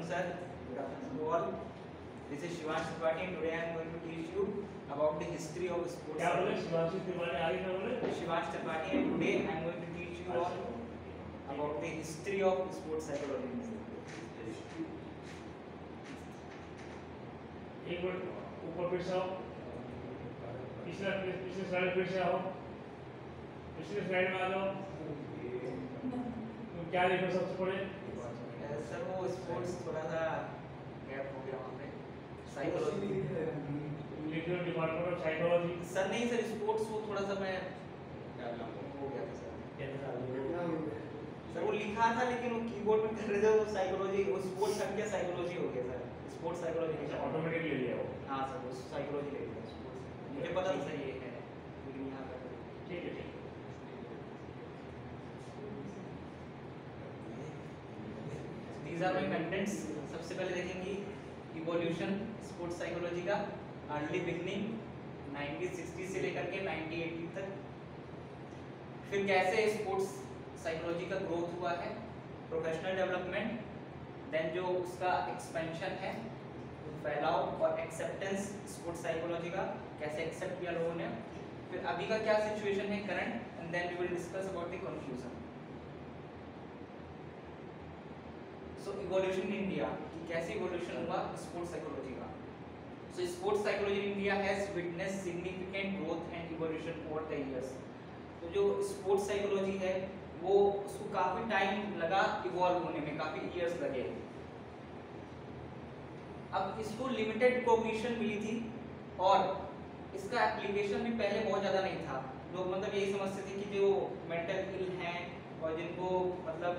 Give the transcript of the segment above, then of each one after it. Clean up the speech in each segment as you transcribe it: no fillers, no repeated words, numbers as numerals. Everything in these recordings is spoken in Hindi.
afternoon, sir. Good afternoon to all. This is Shivansh Tripathi. Today I am going to teach you about the history of sports. क्या बोले? शिवांशी तिवारी आगे क्या बोले? Shivansh Tripathi, and today I am going to teach you all about the history of sports psychology. एक मिनट ऊपर फिर से आओ, पिछले स्लाइड फिर से आओ, पिछले स्लाइड में आ जाओ। तुम क्या लिखो सबसे पहले? सर वो स्पोर्ट्स थोड़ा सा गैप हो गया वहाँ पे। साइकोलॉजी लिख लो डिपार्टमेंट ऑफ साइकोलॉजी। सर नहीं सर, स्पोर्ट्स वो थोड़ा सा मैं हो गया था सर। सर वो लिखा था लेकिन वो कीबोर्ड में कर रहे थे, वो साइकोलॉजी, वो स्पोर्ट्स हट गया, साइकोलॉजी हो गया सर। स्पोर्ट्स साइकोलॉजी अच्छा, ऑटोमेटिक ले लिया वो। हाँ सर, वो साइकोलॉजी ले लिया स्पोर्ट्स। मुझे पता था सर ये है, लेकिन यहाँ पर ठीक है, ठीक है। These are my contents. सबसे पहले देखेंगे इवोल्यूशन स्पोर्ट्स साइकोलॉजी का, अर्ली बिगनिंग 1960 से लेकर के 1980 तक, फिर कैसे स्पोर्ट्स साइकोलॉजी का ग्रोथ हुआ है, प्रोफेशनल डेवलपमेंट, देन जो उसका एक्सपेंशन है, फैलाव और एक्सेप्टेंस स्पोर्ट्स साइकोलॉजी का, कैसे एक्सेप्ट किया लोगों ने, फिर अभी का क्या सिचुएशन है current, and then we will discuss about the conclusion. So evolution in India, कैसे इवोल्यूशन हुआ स्पोर्ट्स साइकोलॉजी का। So sports psychology in India has witness significant growth and evolution over the years. तो जो स्पोर्ट्स साइकोलॉजी है वो उसको काफी टाइम लगा इवॉल्व होने में, काफी इयर्स लगे। अब इसको लिमिटेड कॉग्निशन मिली थी और इसका एप्लीकेशन भी पहले बहुत ज्यादा नहीं था। लोग मतलब यही समझते थे कि जो मेंटल इल हैं और जिनको मतलब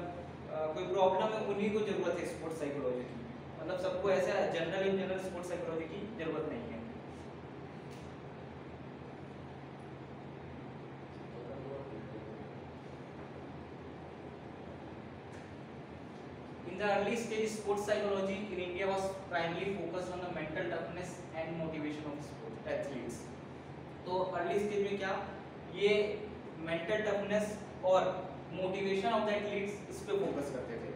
कोई प्रॉब्लम है उन्हीं को जरूरत है स्पोर्ट्स साइकोलॉजी की, मतलब सबको ऐसा general in general sports psychology की जरूरत नहीं है। In the early stage, sports psychology in India was primarily focused on the mental toughness and motivation of sport athletes. तो अर्ली स्टेज में क्या ये मेंटल टफनेस और मोटिवेशन ऑफ द एथलीट्स इस पे फोकस करते थे।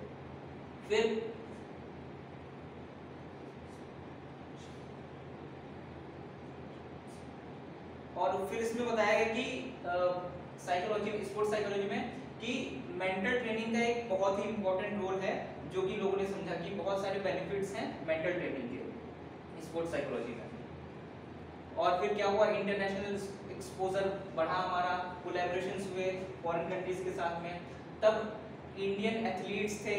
फिर इसमें बताया गया कि साइकोलॉजी, स्पोर्ट्स साइकोलॉजी में कि मेंटल ट्रेनिंग का एक बहुत ही इंपॉर्टेंट रोल है, जो कि लोगों ने समझा कि बहुत सारे बेनिफिट्स हैं मेंटल ट्रेनिंग के स्पोर्ट्स साइकोलॉजी में। और फिर क्या हुआ, इंटरनेशनल एक्सपोजर बढ़ा हमारा, कोलैबोरेशंस हुए फॉरेन कंट्रीज के साथ में। तब इंडियन एथलीट्स थे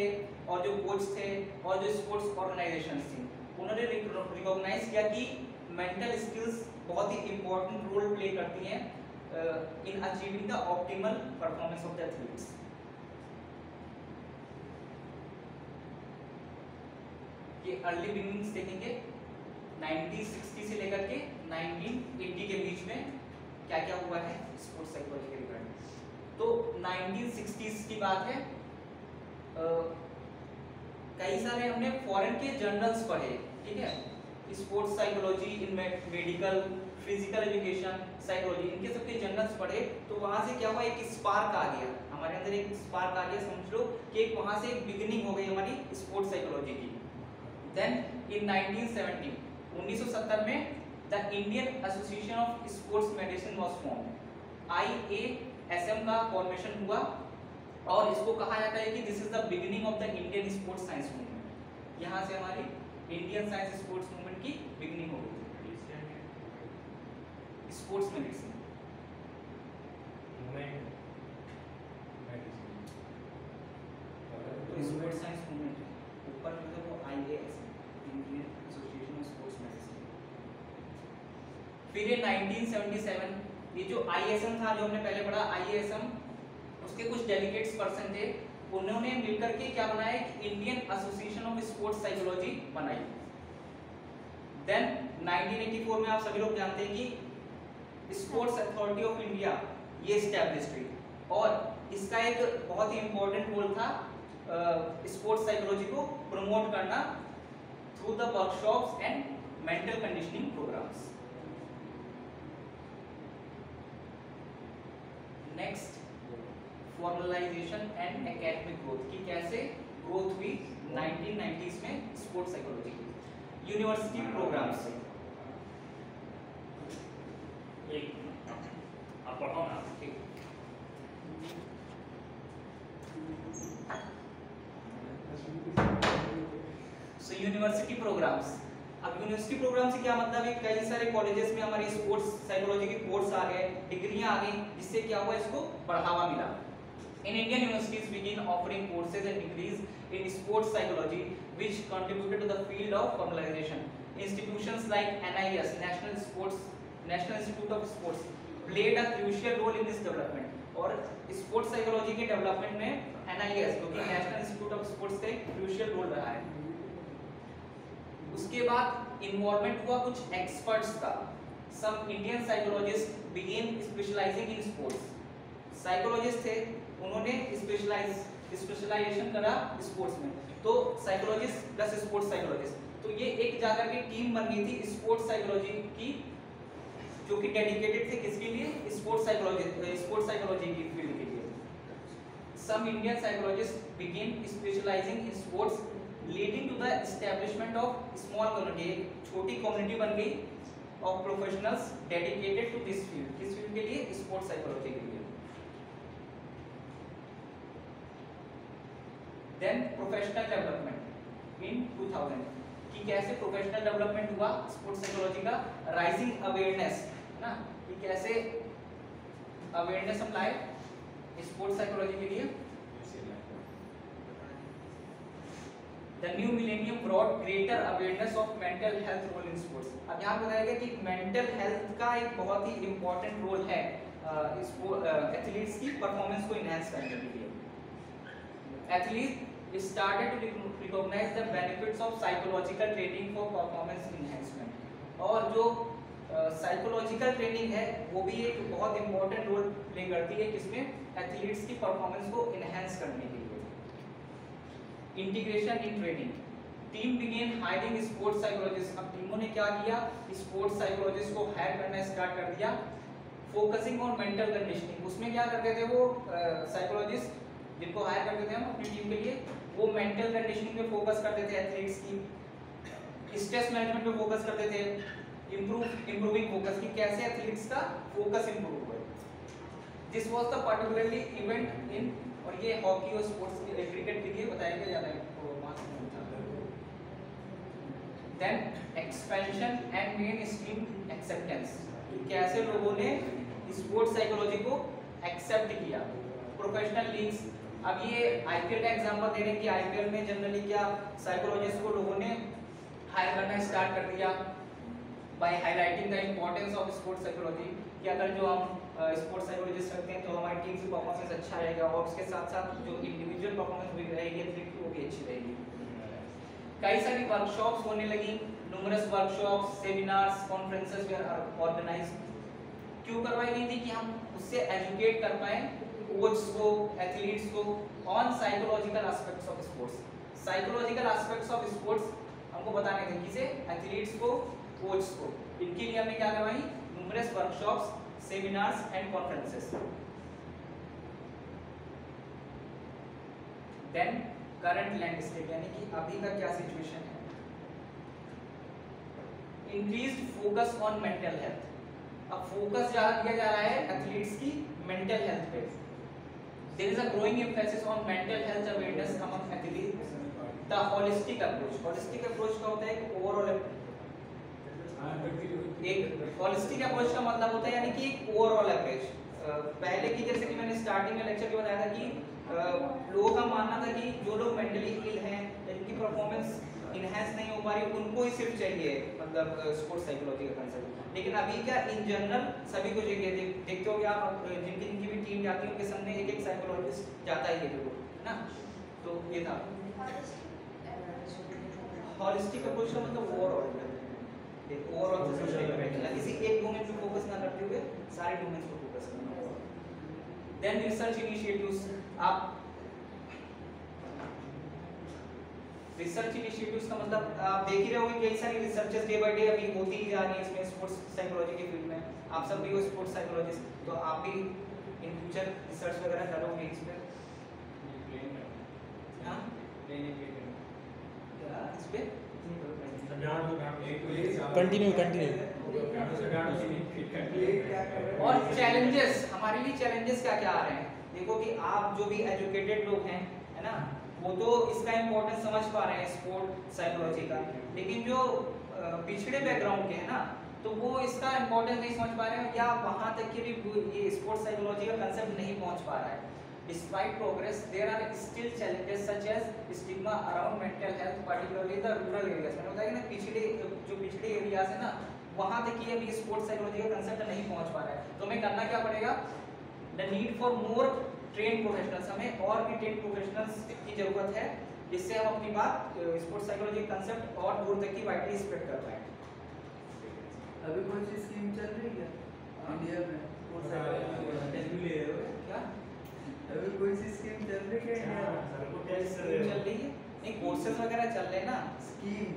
और जो कोच थे और जो स्पोर्ट्स ऑर्गेनाइजेशंस थी, उन्होंने रिकॉग्नाइज किया कि मेंटल स्किल्स बहुत ही इंपॉर्टेंट रोल प्ले करती हैं in achieving the optimal performance of the athletes. ये अर्ली बिगिनिंग्स देखेंगे 1960 से लेकर के 1980 के बीच में क्या क्या हुआ है स्पोर्ट्स साइकोलॉजी के रिगार्डिंग। तो 1960s की बात है, कई सारे हमने फॉरेन के जर्नल्स पढ़े, ठीक है, स्पोर्ट्स साइकोलॉजी इन मेडिकल, फिजिकल एजुकेशन, साइकोलॉजी, इनके सबके जर्नल्स पढ़े। तो वहां से क्या हुआ, एक स्पार्क आ गया हमारे अंदर, एक स्पार्क आ गया, समझ लो कि एक वहां से एक बिगिनिंग हो गई हमारी स्पोर्ट्स साइकोलॉजी की। देन इन 1970 में the Indian association of sports medicine was formed, IASM का फॉर्मेशन हुआ और इसको कहा जाता है कि this is the beginning of the Indian sports science movement. यहाँ से हमारी इंडियन साइंस स्पोर्ट्स मूवमेंट की बिगिनिंग हो गई स्पोर्ट्स मेडिसिन तो स्पोर्ट्स साइंस मूवमेंट ऊपर मतलब वो IASM, Indian association of sports medicine. फिर ये 1977 ये जो IASM था, जो हमने पहले पढ़ा IASM, उसके कुछ डेलीगेट्स पर्सन थे, उन्होंने मिलकर के क्या बनाया, Indian association of sports psychology बनाई। देन 1984 में आप सभी लोग जानते हैं कि स्पोर्ट्स अथॉरिटी ऑफ इंडिया ये एस्टैब्लिश्ड हुई और इसका एक बहुत ही इंपॉर्टेंट रोल था स्पोर्ट्स साइकोलॉजी को प्रमोट करना through the workshops and mental conditioning programmes. Next, formalization and academic growth की कैसे ग्रोथ हुई 1990s में स्पोर्ट्स साइकोलॉजी की यूनिवर्सिटी प्रोग्राम्स। एक आप पढ़ो ना। ठीक। सो यूनिवर्सिटी प्रोग्राम्स, अब यूनिवर्सिटी प्रोग्राम से क्या मतलब है, कई सारे कॉलेजेस में हमारे स्पोर्ट्स साइकोलॉजी के कोर्स आ गए, डिग्रियां आ गई, जिससे क्या हुआ, इसको बढ़ावा मिला। In Indian universities begin offering courses and degrees in sports psychology which contributed to the field of formalization. Institutions like NIS, national institute of sports, played a crucial role in this development. और स्पोर्ट्स साइकोलॉजी के डेवलपमेंट में NIS जो कि नेशनल इंस्टीट्यूट ऑफ स्पोर्ट्स का एक क्रूशियल रोल रहा है। उसके बाद इन्वॉल्वमेंट हुआ कुछ एक्सपर्ट्स का। Some Indian psychologist begin specializing in sports. Psychologist थे, उन्होंने स्पेशलाइजेशन करा स्पोर्ट्स में, तो साइकोलॉजिस्ट प्लस स्पोर्ट्स साइकोलॉजिस्ट, तो ये एक जाकर के टीम बन गई थी स्पोर्ट्स साइकोलॉजी की, जो कि डेडिकेटेड थे किसके लिए, स्पोर्ट्स साइकोलॉजी की फील्ड के लिए। Some Indian psychologist begin specializing in sports leading to the establishment of small community, एक छोटी कम्युनिटी बन गई of professionals dedicated to this field, किस फील्ड के लिए, स्पोर्ट्स साइकोलॉजी के लिए। देन प्रोफेशनल डेवलपमेंट इन 2000, कि कैसे प्रोफेशनल डेवलपमेंट हुआ स्पोर्ट्स साइकोलॉजी का, राइजिंग अवेयरनेस है ना, कि कैसे अवेयरनेस हम लाए स्पोर्ट्स साइकोलॉजी के लिए। The new millennium brought greater awareness of mental health role in sports। अब यहाँ बताया गया कि मेंटल हेल्थ का एक बहुत ही इम्पोर्टेंट रोल है एथलीट्स की परफॉर्मेंस को इनहेंस करने के लिए। Athlete started to recognize the benefits of psychological training for performance enhancement। और जो साइकोलॉजिकल ट्रेनिंग है वो भी एक बहुत इम्पोर्टेंट रोल प्ले करती है किसमें, एथलीट्स की परफॉर्मेंस को इनहेंस करने के लिए। Integration in training, team began hiring sports psychologist. अब टीमों ने क्या किया, स्पोर्ट्स साइकोलॉजिस्ट को हायर करना स्टार्ट कर दिया। फोकसिंग ऑन मेंटल कंडीशनिंग, उसमें क्या करते थे वो साइकोलॉजिस्ट जिनको हायर करते थे हम अपनी टीम के लिए, वो मेंटल कंडीशनिंग पे फोकस करते थे एथलीट्स की, स्ट्रेस मैनेजमेंट पे फोकस करते थे, इंप्रूविंग फोकस, कि कैसे एथलीट्स का फोकस इंप्रूव हो। This was the particularly event in, और ये हॉकी और स्पोर्ट्स के क्रिकेट के लिए बताया गया ज्यादा है। Then expansion and mainstream acceptance, कैसे लोगों ने स्पोर्ट्स साइकोलॉजी को एक्सेप्ट किया। प्रोफेशनल लीग्स, अब ये IPL का एग्जांपल दे रहे हैं कि IPL में जनरली क्या साइकोलॉजिस्ट को लोगों ने हायर करना स्टार्ट कर दिया by highlighting the importance of sports psychology, कि अगर जो हम स्पोर्ट्स साइकोलॉजिस्ट रखते हैं तो हमारी टीम की परफॉर्मेंस अच्छा रहेगा, और उसके साथ साथ जो इंडिविजुअल परफॉर्मेंस भी रहेगी एथलीट की वो भी अच्छी रहेगी। कई सारी वर्कशॉप्स होने लगी, numerous workshops, seminars, conferences were organized. क्यों करवाई गई थी, कि हम उससे एजुकेट कर पाए कोच को, एथलीट्स को on psychological aspects of sports. Psychological aspects of sports हमको बताने थे, किसे, एथलीट्स को, कोच को। इनके लिए हमने क्या करवाई, numerous workshops, seminars and conferences. Then current landscape, यानी कि अभी का क्या सिचुएशन है। Increased focus on mental health, अब फोकस ज्यादा दिया जा रहा है एथलीट्स की मेंटल हेल्थ पे। There is a growing emphasis on mental health awareness among athletes. The holistic approach, holistic approach का होता है एक ओवरऑल, एक होलिस्टिक अप्रोच का मतलब होता है यानी कि एक ओवरऑल अप्रोच। पहले की जैसे कि मैंने स्टार्टिंग में लेक्चर में बताया था कि लोगों का मानना था कि जो लोग मेंटली इल हैं, जिनकी परफॉर्मेंस इनहेंस नहीं हो पा रही, उनको ही सिर्फ चाहिए मतलब स्पोर्ट्स साइकोलॉजी का कंसेप्ट। लेकिन अभी क्या इन जनरल सभी को चाहिए। देखते हो कि आप जिनकी भी टीम जाती है उनके सामने एक एक साइकोलॉजिस्ट जाता ही है ना। तो ये था होलिस्टिक अप्रोच का मतलब ओवरऑल, ओवरऑल किसी एक डोमेन पे फोकस ना करते हुए सारे डोमेन्स पे फोकस करना। देन रिसर्च इनिशिएटिव्स, आप रिसर्च इनिशिएटिव्स का मतलब आप देख ही रहे होंगे कई सारी रिसर्चेस डे बाय डे अभी होती ही जा रही है इसमें स्पोर्ट्स साइकोलॉजी के फील्ड में। आप सब भी हो स्पोर्ट्स साइकोलॉजिस्ट, तो आप भी इन फ्यूचर रिसर्च वगैरह करोगे इस पे। इस पे कंटिन्यू और चैलेंजेस, हमारे लिए चैलेंजेस क्या क्या आ रहे हैं। देखो कि आप जो भी एजुकेटेड लोग हैं, है ना, वो तो इसका इम्पोर्टेंस समझ पा रहे हैं स्पोर्ट साइकोलॉजी का, लेकिन जो पिछड़े बैकग्राउंड के हैं ना, तो वो इसका इम्पोर्टेंस नहीं समझ पा रहे हैं, या वहाँ तक कि भी ये स्पोर्ट्स साइकोलॉजी का कंसेप्ट नहीं पहुँच पा रहा है। Despite progress, there are still challenges such as stigma around mental health, particularly the rural areas. मैंने बताया ना पिछड़े एरियाज है ना, वहाँ तक कि अभी स्पोर्ट्स साइकोलॉजी का कंसेप्ट नहीं पहुँच पा रहा है। तो हमें करना क्या पड़ेगा? The need for more trained professionals, हमें और भी trained professionals की जरूरत है, जिससे हम अपनी बात स्पोर्ट्स साइकोलॉजी कंसेप्ट और दूर तक की वाइडली स्प्रेड कर पाएं। अभी कौन सी स्कीम चल रही है इंडिया में? क्या अभी कोई सी स्कीम चल रही है इंडिया में? चल रही है? नहीं, कोर्सेज वगैरह चल रहे हैं ना। स्कीम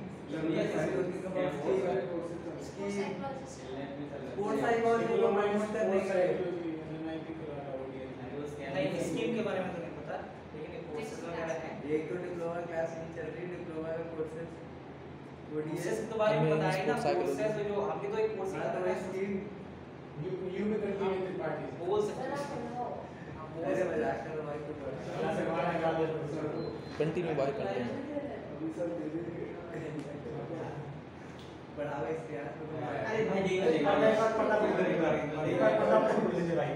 स्पोर्ट्स साइकोलॉजी को प्रमोट करने के लिए। नहीं, स्कीम के बारे में तो नहीं पता, लेकिन कोर्सेज वगैरह हैं। एक तो डिप्लोमा क्लास नहीं चल रही, डिप्लोमा का कोर्सेज कोर्सेज के बारे में पता है ना, कोर्सेज जो हम भी तो एक कोर्स हाँ, तो स्कीम You में continue with parties. बोल सकते हैं। अरे मजाक कर रहा हूँ तो क्लास से बाहर निकाल दे प्रोफेसर को। कंटिन्यू बाय करते हैं। बढ़ावा इसके हाथ में। अरे भाई एक बार पता कर ले भाई। एक बार पता कर ले भाई।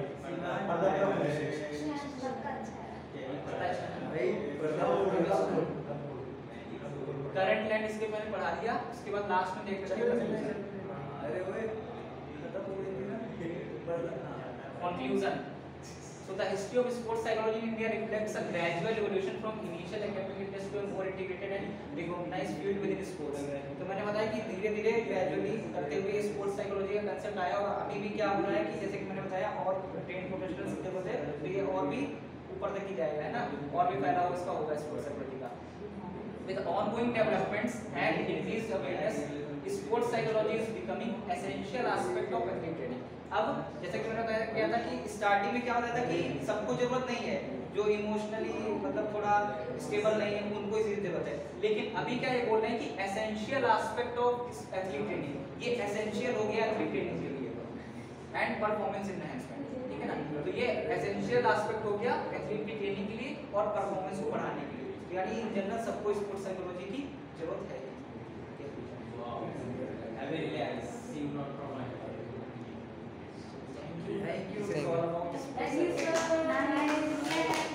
पता कर ले। भाई बताओ करंट लैंड इसके मैंने पढ़ा दिया, उसके बाद लास्ट में देख लेते हैं अरे ओए खत्म हो गई थी ना। conclusion. So the history of sports psychology in India reflects a gradual evolution from initial academic interest to a more integrated and recognized field within sports. तो मैंने बताया कि धीरे-धीरे gradually करते हुए स्पोर्ट्स साइकोलॉजी का कंसेप्ट आया, और अभी भी क्या हो रहा है कि जैसे कि मैंने बताया और ट्रेन प्रोफेशनल्स की जरूरत है, तो ये और भी ऊपर तक ही जाएगा, है ना, और भी फैलाव इसका होगा स्पोर्ट्स साइकोलॉजी का। With ongoing developments and increased awareness, sports psychology is becoming essential aspect of athlete training. अब जैसे कि मैंने कहा था कि स्टार्टिंग में क्या होता था कि सबको जरूरत नहीं है, जो इमोशनली मतलब थोड़ा स्टेबल नहीं है उनको इसकी जरूरत है, लेकिन अभी क्या ये बोल रहे हैं कि essential aspect of athlete training, ये एसेंशियल हो गया एथलीट ट्रेनिंग के लिए एंड परफॉर्मेंस एनहांसमेंट, ठीक है ना। तो ये एसेंशियल एस्पेक्ट हो गया एथलीट की ट्रेनिंग के लिए और परफॉर्मेंस को बढ़ाने के लिए, यानी इन जनरल सबको स्पोर्ट्स साइकोलॉजी की जरूरत है। Thank you. Thank you. It's all about Thank you, sir.